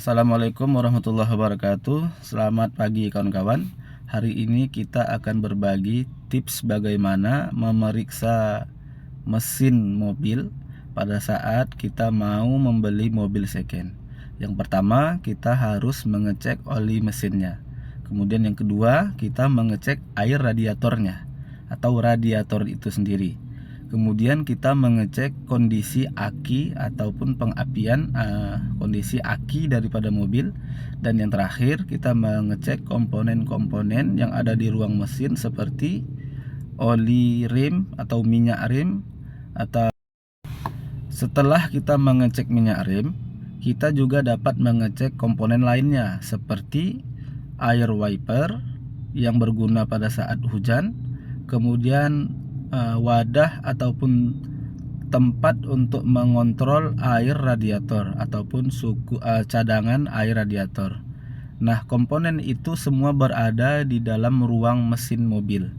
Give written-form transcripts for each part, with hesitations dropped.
Assalamualaikum warahmatullahi wabarakatuh. Selamat pagi kawan-kawan. Hari ini kita akan berbagi tips bagaimana memeriksa mesin mobil pada saat kita mau membeli mobil second. Yang pertama, kita harus mengecek oli mesinnya. Kemudian yang kedua, kita mengecek air radiatornya atau radiator itu sendiri. Kemudian kita mengecek kondisi aki ataupun pengapian kondisi aki daripada mobil. Dan yang terakhir, kita mengecek komponen-komponen yang ada di ruang mesin seperti oli rim atau minyak rim. Atau setelah kita mengecek minyak rim, kita juga dapat mengecek komponen lainnya seperti air wiper yang berguna pada saat hujan, kemudian wadah ataupun tempat untuk mengontrol air radiator ataupun cadangan air radiator. Nah, komponen itu semua berada di dalam ruang mesin mobil.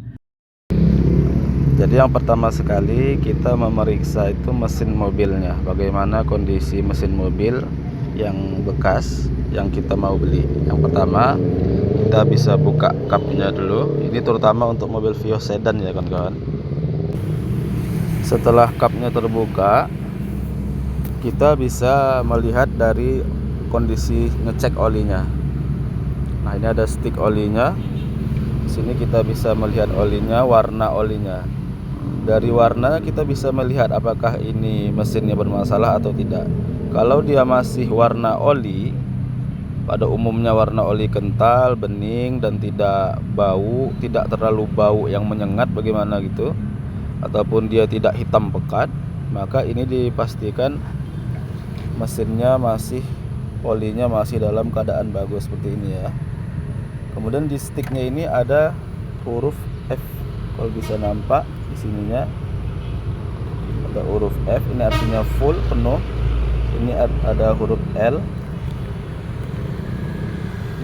Jadi yang pertama sekali kita memeriksa itu mesin mobilnya, bagaimana kondisi mesin mobil yang bekas yang kita mau beli. Yang pertama, kita bisa buka kapnya dulu. Ini terutama untuk mobil Vios sedan ya kawan-kawan. Setelah kapnya terbuka, kita bisa melihat dari kondisi ngecek olinya. Nah, ini ada stick olinya. Di sini kita bisa melihat olinya, warna olinya. Dari warna kita bisa melihat apakah ini mesinnya bermasalah atau tidak. Kalau dia masih warna oli, pada umumnya warna oli kental, bening dan tidak bau, tidak terlalu bau yang menyengat bagaimana gitu, ataupun dia tidak hitam pekat, maka ini dipastikan mesinnya olinya masih dalam keadaan bagus seperti ini ya. Kemudian di sticknya ini ada huruf F, kalau bisa nampak di sininya ada huruf F, ini artinya full, penuh. Ini ada huruf L,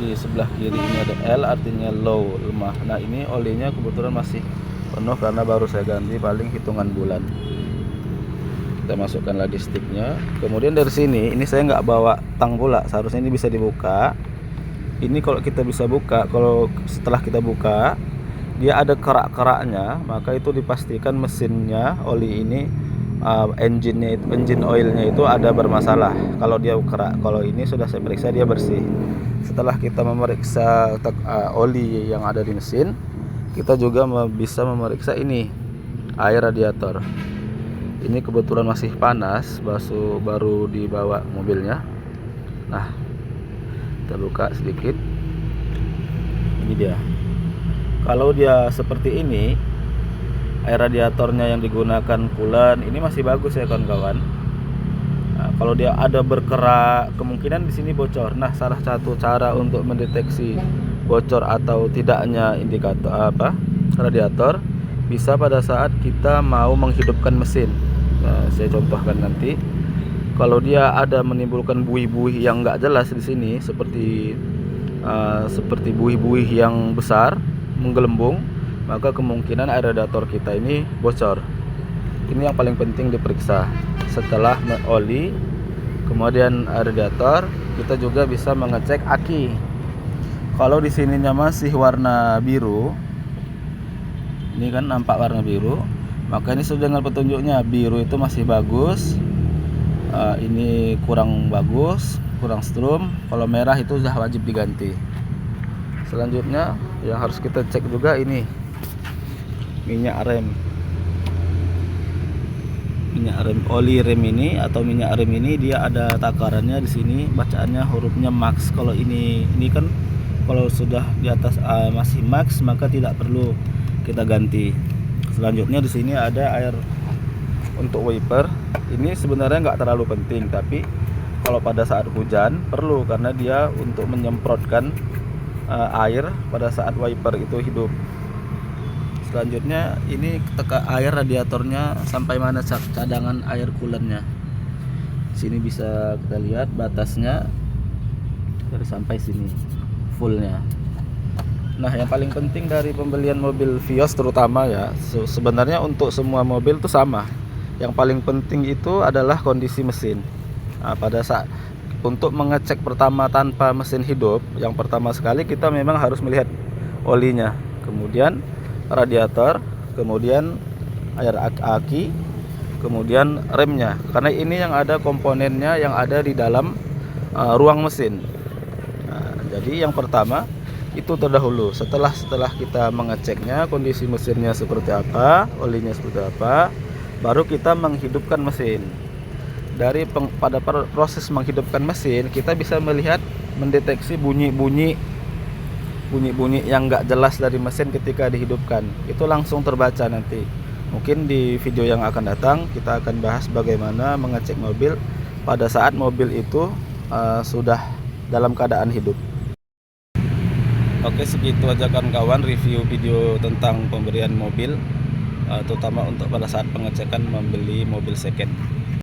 di sebelah kiri ini ada L, artinya low, lemah. Nah, ini olinya kebetulan masih penuh karena baru saya ganti paling hitungan bulan. Kita masukkan lagi sticknya. Kemudian dari sini, ini saya nggak bawa tang pula, seharusnya ini bisa dibuka. Ini kalau kita bisa buka, kalau setelah kita buka dia ada kerak-keraknya, maka itu dipastikan mesinnya, oli ini, engine oilnya itu ada bermasalah. Kalau dia kerak, kalau ini sudah saya periksa dia bersih. Setelah kita memeriksa oli yang ada di mesin, kita juga bisa memeriksa ini air radiator. Ini kebetulan masih panas, baru dibawa mobilnya. Nah, kita buka sedikit. Ini dia. Kalau dia seperti ini, air radiatornya yang digunakan coolant ini masih bagus ya kawan-kawan. Nah, kalau dia ada berkerak, kemungkinan di sini bocor. Nah, salah satu cara untuk mendeteksi bocor atau tidaknya indikator radiator bisa pada saat kita mau menghidupkan mesin. Nah, saya contohkan nanti. Kalau dia ada menimbulkan buih-buih yang nggak jelas di sini, seperti buih-buih yang besar menggelembung, maka kemungkinan air radiator kita ini bocor. Ini yang paling penting diperiksa. Setelah oli, kemudian air radiator, kita juga bisa mengecek aki. Kalau di sininya masih warna biru, ini kan nampak warna biru, maka ini sudah dengan petunjuknya biru itu masih bagus. Ini kurang bagus, kurang strum. Kalau merah itu sudah wajib diganti. Selanjutnya yang harus kita cek juga ini minyak rem. Minyak rem, oli rem ini atau minyak rem ini dia ada takarannya di sini, bacaannya hurufnya max. Kalau ini kan kalau sudah di atas masih max, maka tidak perlu kita ganti. Selanjutnya di sini ada air untuk wiper. Ini sebenarnya nggak terlalu penting, tapi kalau pada saat hujan perlu karena dia untuk menyemprotkan air pada saat wiper itu hidup. Selanjutnya ini air radiatornya sampai mana cadangan air coolernya. Sini bisa kita lihat batasnya dari sampai sini fullnya. Nah, yang paling penting dari pembelian mobil Vios terutama ya, sebenarnya untuk semua mobil itu sama. Yang paling penting itu adalah kondisi mesin. Nah, pada saat untuk mengecek pertama tanpa mesin hidup, yang pertama sekali kita memang harus melihat olinya, kemudian radiator, kemudian air aki, kemudian remnya, karena ini yang ada komponennya yang ada di dalam ruang mesin. Nah, jadi yang pertama itu terdahulu. Setelah kita mengeceknya kondisi mesinnya seperti apa, olinya seperti apa, baru kita menghidupkan mesin. Pada proses menghidupkan mesin, kita bisa mendeteksi bunyi-bunyi yang nggak jelas dari mesin ketika dihidupkan. Itu langsung terbaca nanti. Mungkin di video yang akan datang kita akan bahas bagaimana mengecek mobil pada saat mobil itu sudah dalam keadaan hidup. Oke, segitu aja kawan-kawan review video tentang pemberian mobil, terutama untuk pada saat pengecekan membeli mobil second.